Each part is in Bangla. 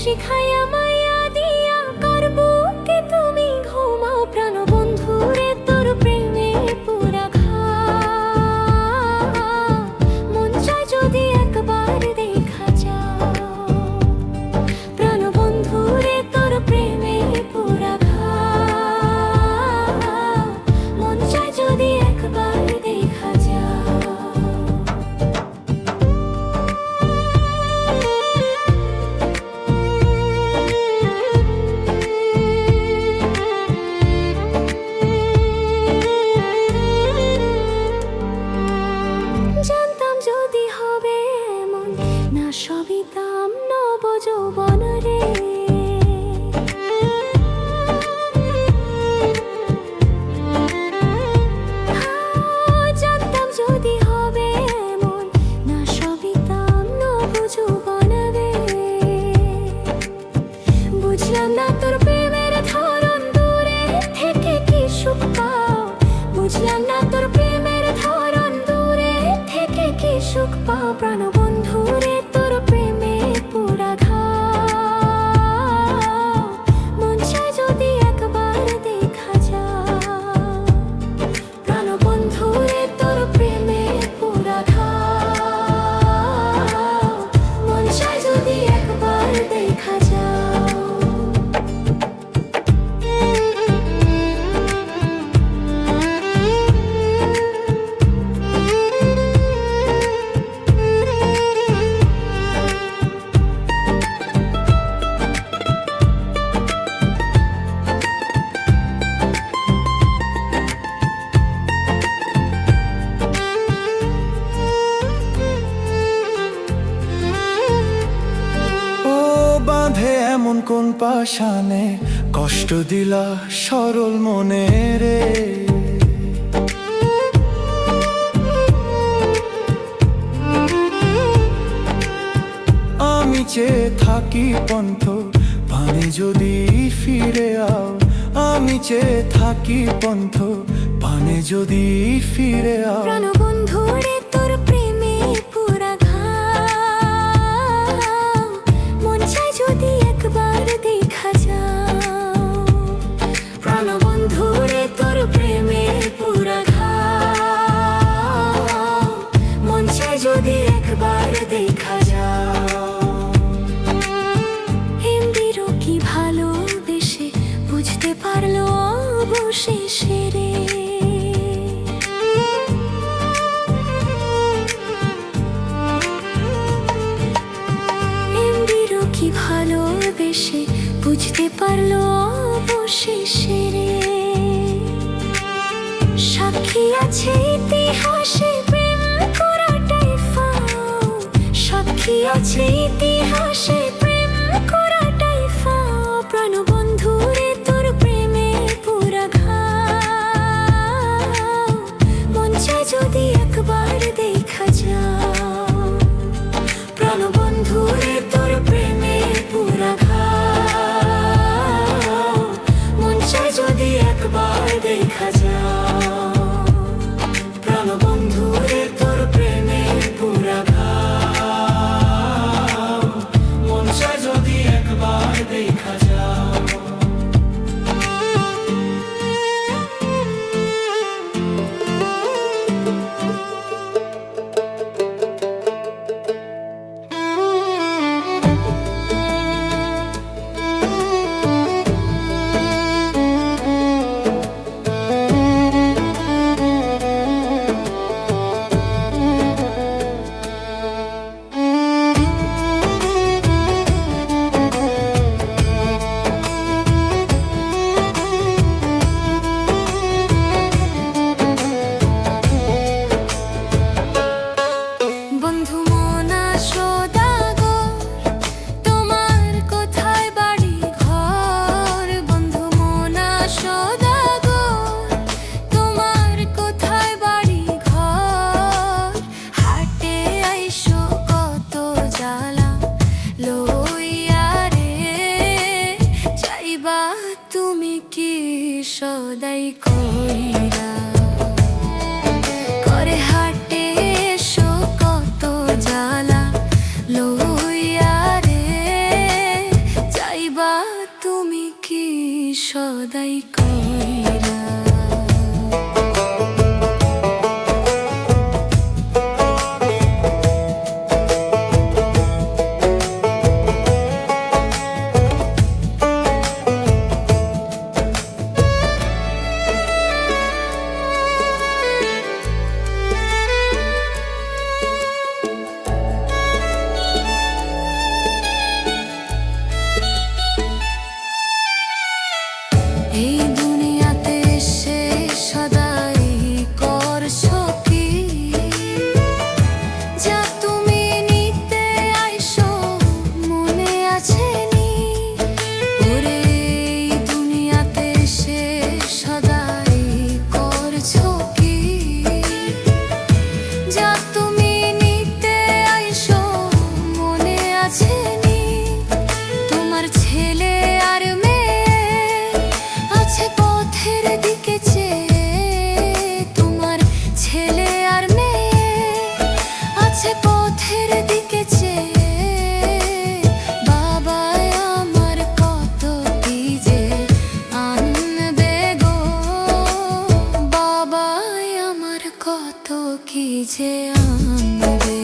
শিখাইয়া মায়া দিয়া করবো কে তুমি ঘুমাও প্রাণ বন্ধু রে তোর প্রেমে পুরা ঘা মন চায় যদি একবার দেখা যাও প্রাণ বন্ধু রে তোর প্রেমে পুরা ঘা মন চায় যদি একবার দেখা যাও জানতাম যদি হবে এমন না সবই দাম নব যৌবন রে জানতাম যদি হবে এমন না সবই দাম নব যৌবন রে বুঝলাম না তোর প্রেমের ধরন দূরে থেকে কি সুখ পাও বুঝলাম না তোর প্রেমের ধরন দূরে থেকে কি সুখ পাও প্রাণ বন্ধু রে তোর প্রেমে পুরা ঘা মন চায় যদি একবার দেখা যাও প্রাণ বন্ধু রে তোর প্রেমে পুরা ঘা মন চায় যদি একবার দেখা যাও ও বাঁধে এমন কোন পাশানে কষ্ট দিলা সরল মনে রে আমি চেয়ে থাকি পন্থ পানে যদি ফিরে আও আমি চেয়ে থাকি পন্থ পানে যদি ফিরে আও প্রাণ বন্ধু রে তোর প্রেমে পুরা ঘা মন চায় যদি একবার দেখা যাও প্রাণ বন্ধু রে তোর প্রেমে পুরা ঘা মন চায় যদি একবার দেখা যাও হিন্দিরও কি ভালোবেসে বুঝতে পারলো অবশেষে রে হিন্দিরও কি ভালোবেসে বুঝতে পারলো অবশেষে রে সাক্ষী আছে ইতিহাসে প্রেম করাটাই ফাও সাক্ষী আছে ইতিহাসে প্রেম করাটাই ফাও প্রাণ বন্ধু রে তোর প্রেমে পুরা ঘা মন চায় যদি একবার দেখা যাও প্রাণ বন্ধু রে তোর প্রেমে পুরা ঘা মন চায় যদি একবার দেখা যাও প্রাণ বন্ধু রে তোর প্রেমে পুরা ঘা মন চায় যদি একবার দেখা যাও বন্ধু মনা সদাগর তোমার কোথায় বাড়ি ঘর বন্ধু মনা সদাগর তোমার কোথায় বাড়ি ঘর হাটে আইসো কত জ্বালা লইয়া রে যাইবা তুমি কি সদাই কইরা করে হাটে এসো কত জ্বালা লইয়া রে সদাই কইরা। এই দুনিয়াতে এসে সদাই করছো কি, যা তুমি নিতে আইসো মনে আছে নি? ওরে এই দুনিয়াতে এসে সদাই করছো কি, যা তুমি নিতে আইসো মনে আছে নি? তোমার ছেলে আর পথের দিকে চেয়ে, তোমার ছেলে আর মেয়ে আছে পথের দিকে চেয়ে। বাবা আমার কত কি যে আনবে গো, বাবা আমার কত কি যে আনবে।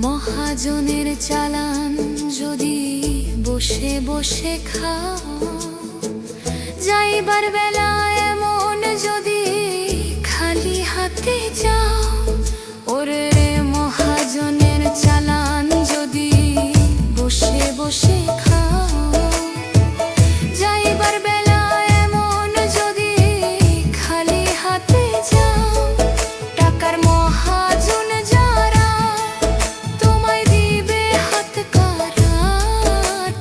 মহাজনের চালান যদি বসে বসে খাও, যাইবার বেলা এমন যদি খালি হাতে যাও। ওরে মহাজনের চালান যদি বসে বসে খাও, যাইবার বেলা এমন যদি খালি হাতে যাও। টাকার মহাজন যারা তোমায় দিবে হাত কারা,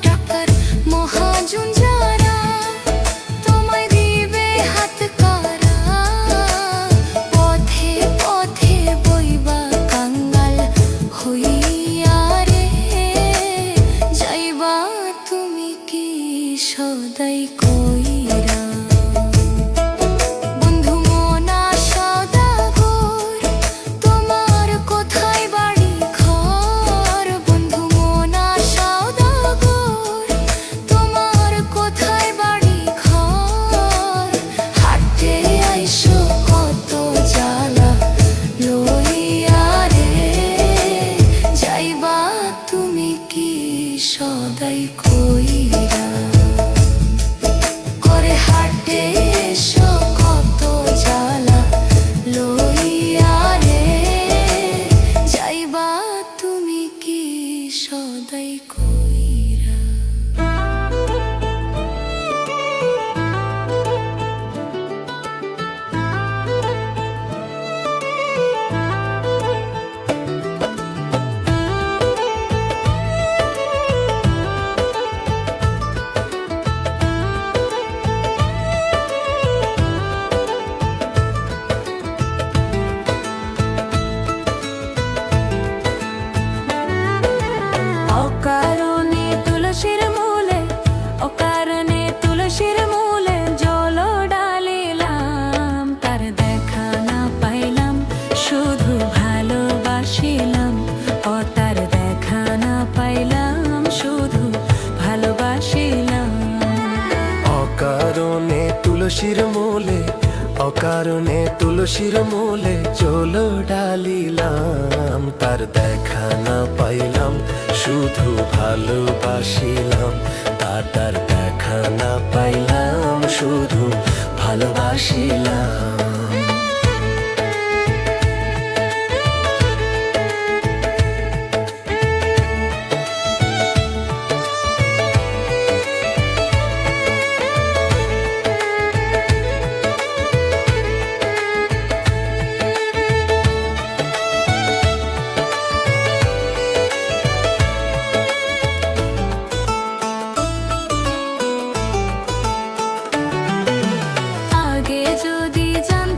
টাকার মহাজন যারা তোমায় দিবে হাত কারা। পথে পথে বইবা কাঙ্গাল হইয়া রে, যাইবা তুমি কি সদাই কইরা। বন্ধু মনা সদাগর তোমার কোথায় বাড়ি ঘর, বন্ধু মনা সদাগর তোমার কোথায় বাড়ি ঘর। হাটে আইসো কত জ্বালা লইয়া রে, যাইবা তুমি কি সদাই কইরা। করে হাটে এসো কত জ্বালা লইয়া রে, যাইবা তুমি কি সদাই কইরা। অকারণে তুলসীর মূলে, অকারণে তুলসীর মূলে জল ডালিলাম। তার দেখা না পাইলাম শুধু ভালোবাসিলাম, ও তার দেখা না পাইলাম শুধু ভালোবাসিলাম। অকারণে তুলসীর মূলে, অকারণে তুলসীর মূলে চল ডালিলাম। তার দেখা না পাইলাম শুধু ভালোবাসিলাম, তার দেখা না পাইলাম শুধু ভালোবাসিলাম। আগে যদি জানতাম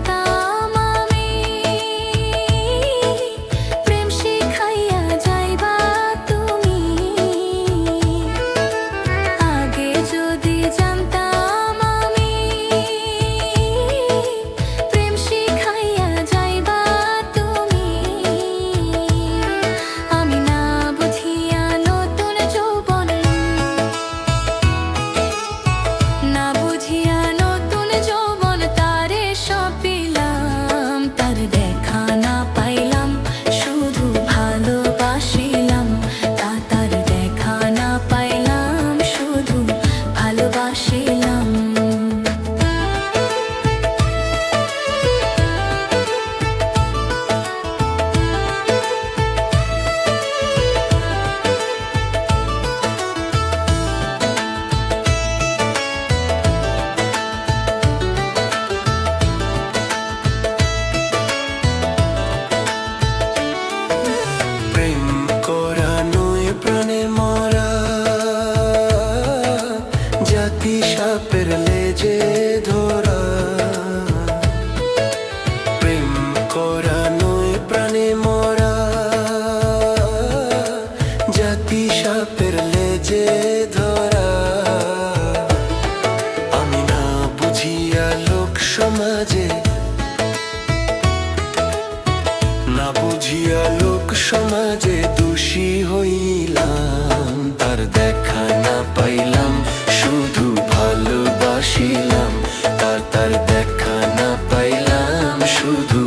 যে ধরা, আমি না বুঝিয়া লোক সমাজে, না বুঝিয়া লোক সমাজে দোষী হইলাম। তার দেখা না পাইলাম, শুধু ভালোবাসিলাম। তার দেখা না পাইলাম, শুধু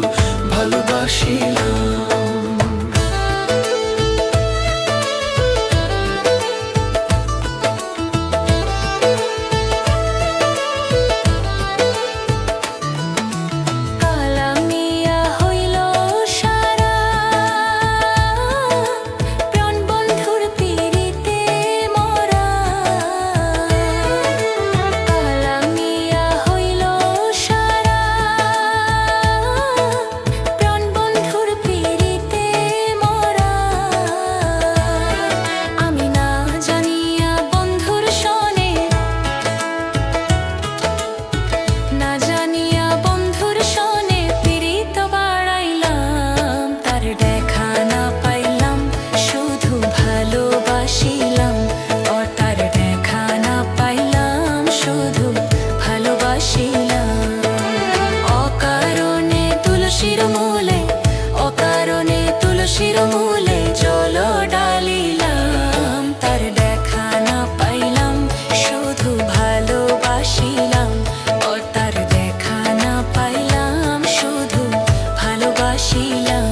ভালোবাসিলাম। শিরমূলে জল ডালিলাম, তার দেখা না পাইলাম, শুধু ভালোবাসিলাম। ও তার দেখা না পাইলাম, শুধু ভালোবাসিলাম।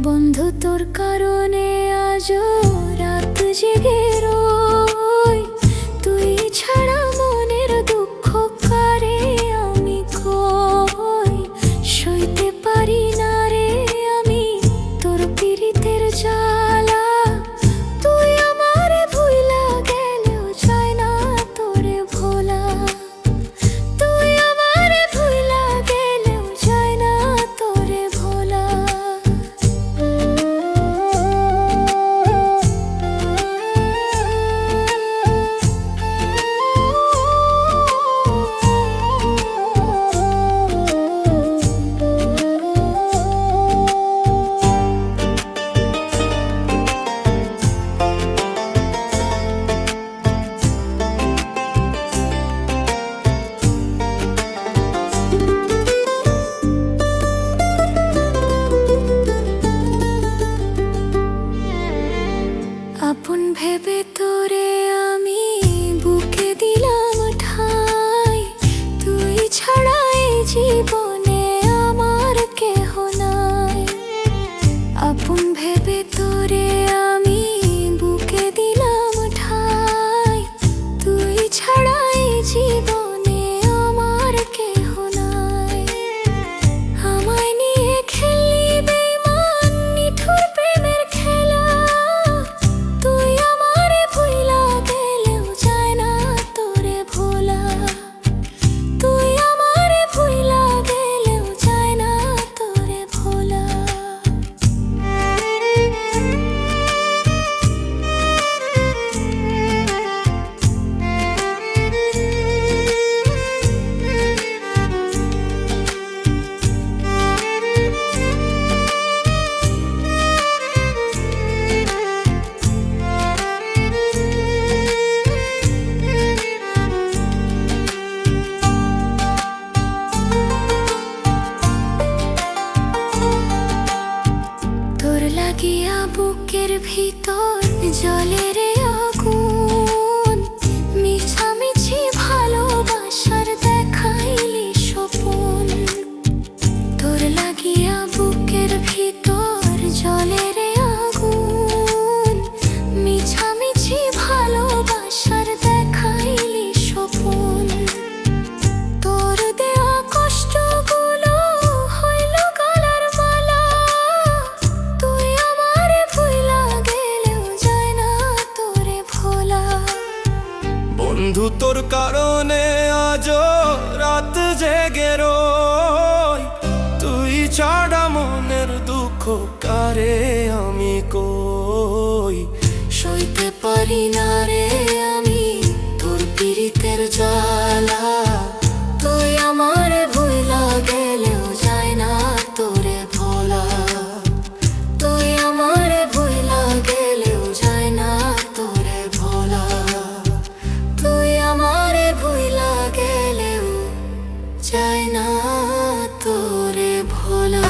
বন্ধু তোর কারণে আজও রাত জেগে রই, তুই ছাড়া মনের দুঃখ কারে আমি কই। সইতে পারি না রে আমি তোর পীড়িতের জ্বালা, তুই আমারে ভুইলা গেলেও যায় না তোরে ভোলা। তুই আমারে ভুইলা গেলেও যায় না তোরে ভোলা। আপন ভেবে তোরে আমি বুকে দিলাম ঠাঁই, তুই ছাড়া এই জীবনে আমার কেহ নাই। আপন ভেবে তোরে আমি বুকে দিলাম ঠাঁই, তুই ছাড়া এই জীবনে আমার কেহ নাই। আমায় নিয়ে খেললি বেঈমান নিঠুর প্রেমের খেলা, তুই আমারে ভুইলা বন্ধু তোর কারণে আজও রাত জেগে রই, তুই ছাড়া মনের দুঃখ কারে আমি কই। সইতে পারি না রে আমি তোর পীড়িতের জ্বালা, তুই আমার ভুইলা গেলেও যায় না তোরে ভোলা, তুই আমার ভুইলা গেলেও যায় না তোরে ভোলা, তুই আমার ভুইলা গেলেও যায় না তোরে ভোলা।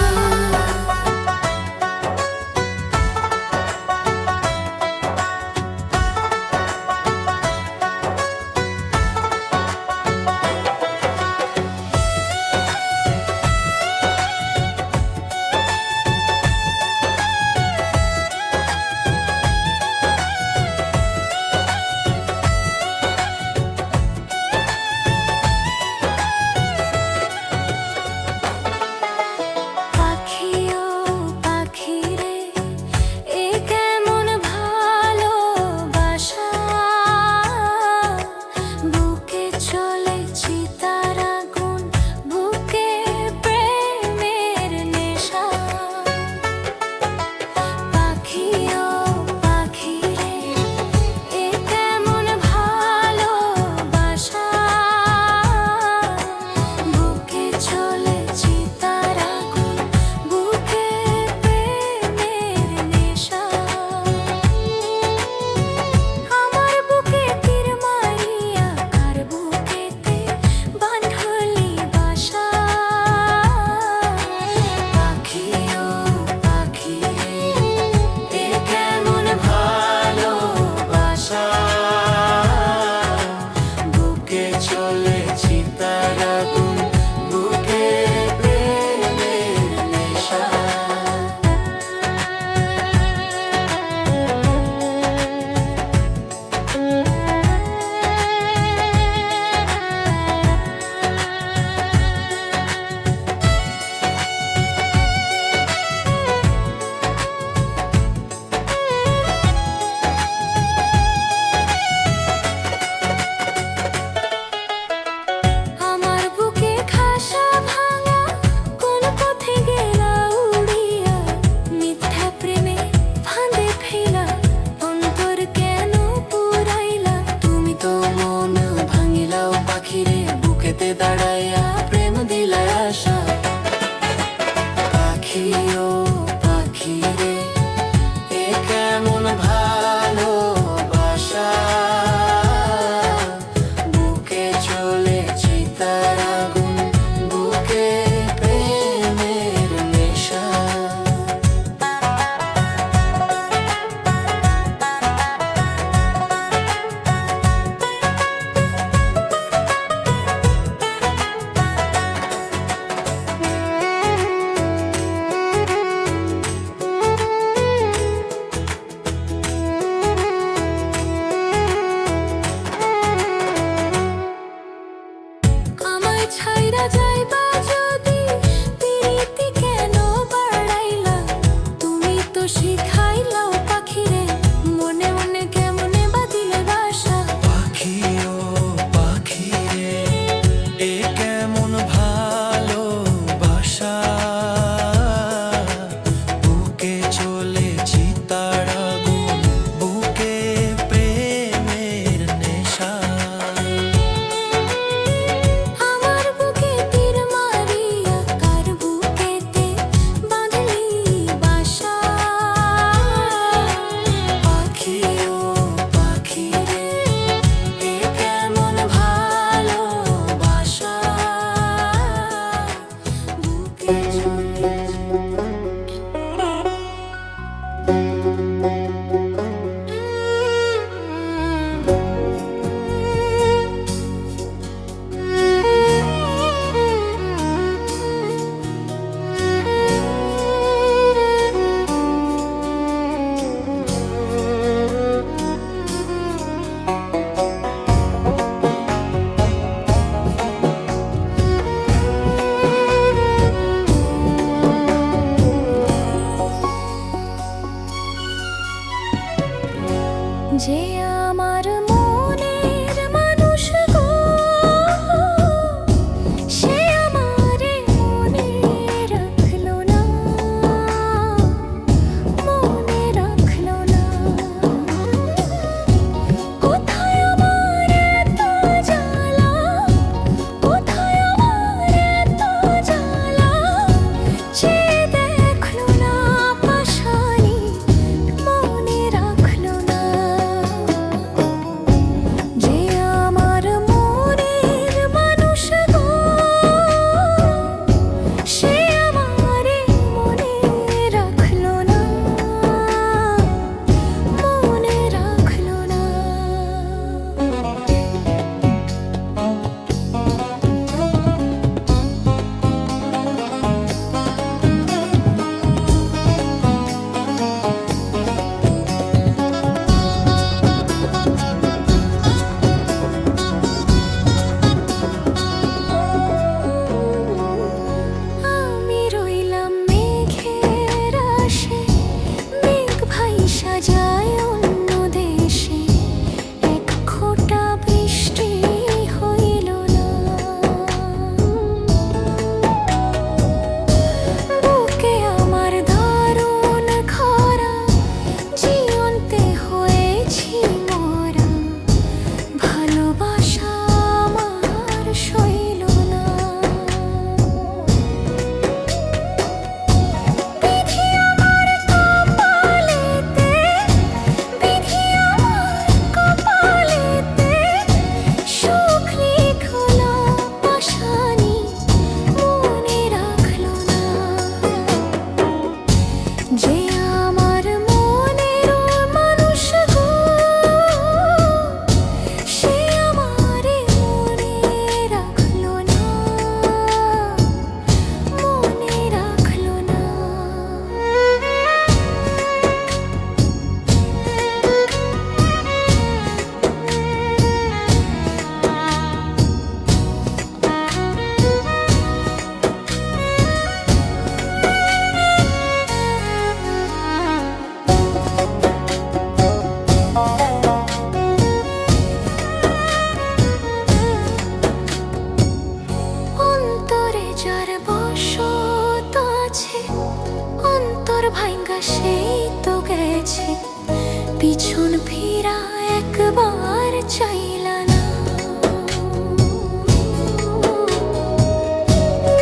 চাইলা না।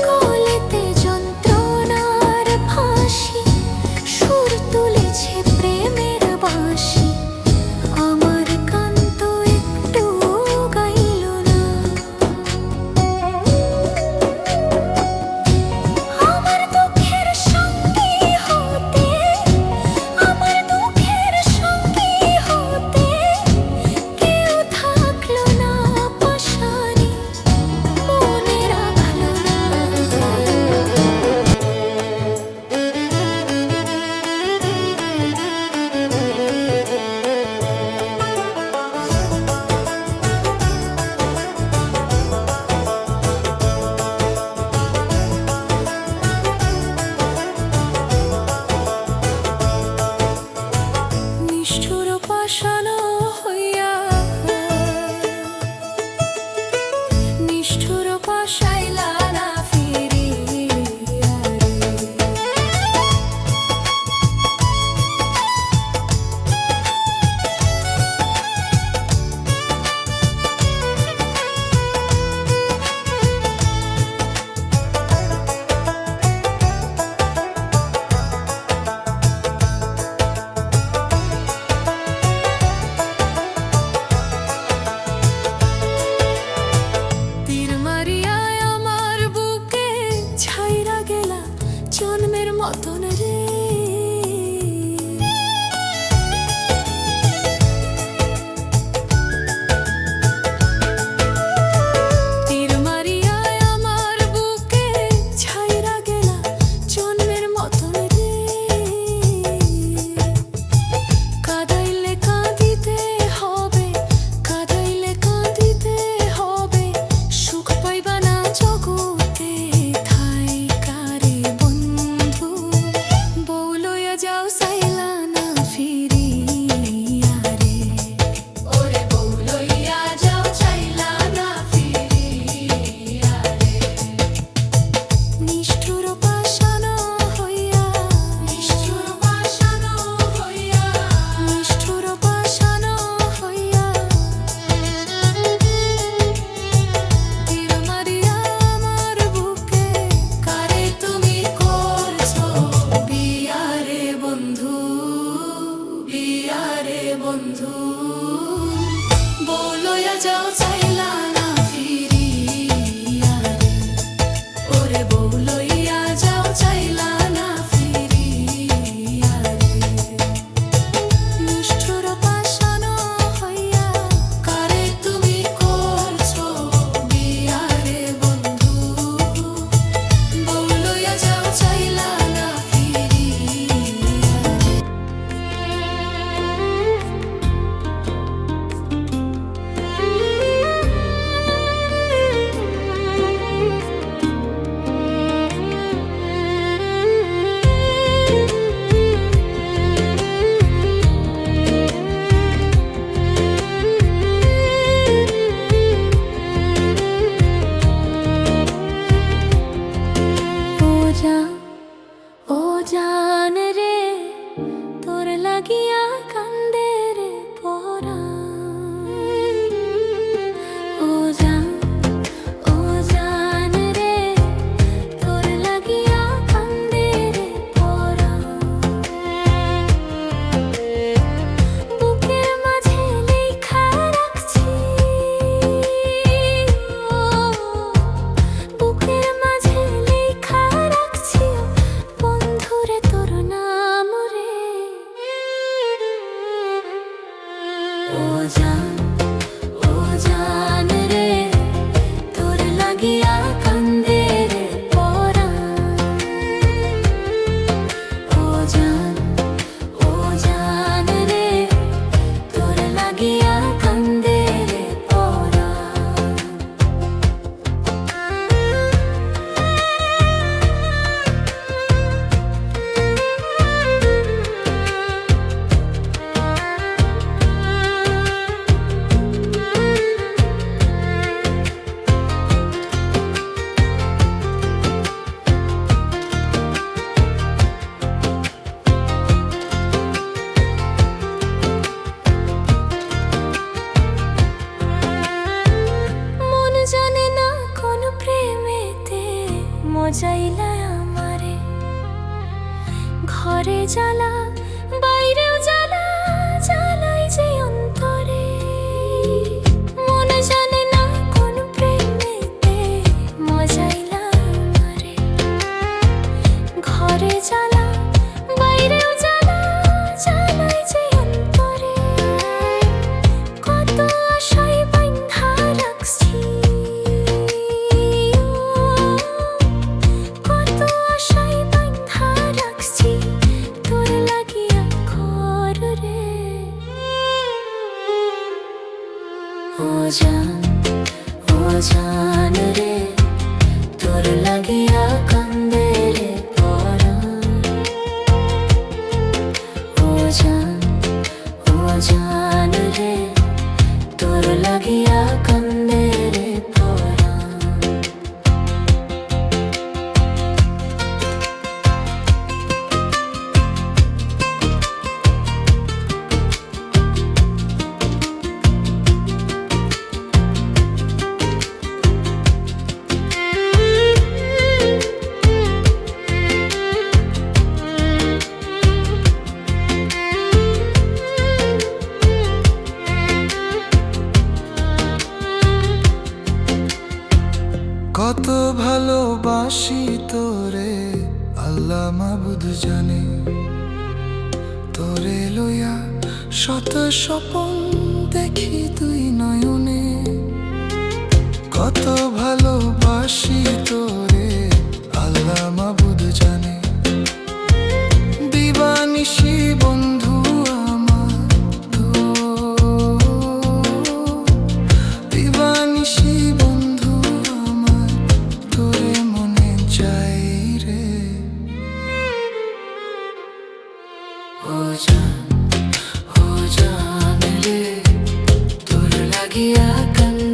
গলেতে যন্ত্রণার ফাঁসি, সুর তুলেছে প্রেমের বাঁশি, আমার কান তো একটু গাইল না। আমার দুঃখের সঙ্গী হতে, আমার দুঃখের সঙ্গী হতে কেউ থাকলো না পাশানি, মনে রাখলো না। নিষ্ঠুর পাষাণ হইয়া, নিষ্ঠুর পাশাইলা না ফিরিয়া রে। তীর মারিয়ায় আমার বুকে ছাইরা গেলা জন্মের মতন রে। তীর মারিয়ায় আমার বুকে ছাইরা গেলা জন্মের মতন রে। কাঁদাইলে কাঁদিতে হবে, কাঁদাইলে কাঁদিতে হবে, সুখ পাইবা না জগতে থাইকা রে বন্ধু। বউ লইয়া যাও চাইলা না ফিরিয়া রে। ওরে বউ লইয়া যাও চাইলা না ফিরিয়া রে। নিষ্ঠুর পাষাণ হইয়া, নিষ্ঠুর পাষাণ হইয়া, নিষ্ঠুর পাষাণ হইয়া তীর মারিয়া আমার বুকে কারে তুমি করছো বিয়া রে বন্ধু, বিয়া রে বন্ধু। বউ লইয়া যাও চাইলা না ফিরিয়া রে। ওরে বউ লইয়া যাও চাইলা না ফিরিয়া রে। নিষ্ঠুর পাষাণ হইয়া কারে তুমি করছো বিয়া রে বন্ধু, বউ লইয়া যাও চাইলা না ফিরিয়া রে। মজাইলা আমারে ঘরে জ্বালা বাইরেও জ্বালা জ্বালাই যে অন্তরে মন জানে না কোন প্রেমেতে মজাইলা আমারে ঘরে জ্বালা বাইরেও জ্বালা জ্বালাই যে অন্তরে কত আশায় বাঁধা রাখছি কত আশায় বাঁধা রাখছি তোর লাগিয়া ঘর রে ও জান রে তোর লাগিয়া কান্দে রে পরাণ ও জান রে তোর লাগিয়া কান্দে রে পরাণ কত ভালোবাসি তোরে আল্লাহ মাবুদ জানে তোরে লইয়া শত স্বপন দেখি তুই নয়নে কত ভালোবাসি তোরে আল্লাহ মাবুদ জানে দিবানিশি বন্ধু আমার দিবানিশি বন্ধু আমার তোরে মনে চাই রে ও জান রে তোর লাগিয়া কান্দে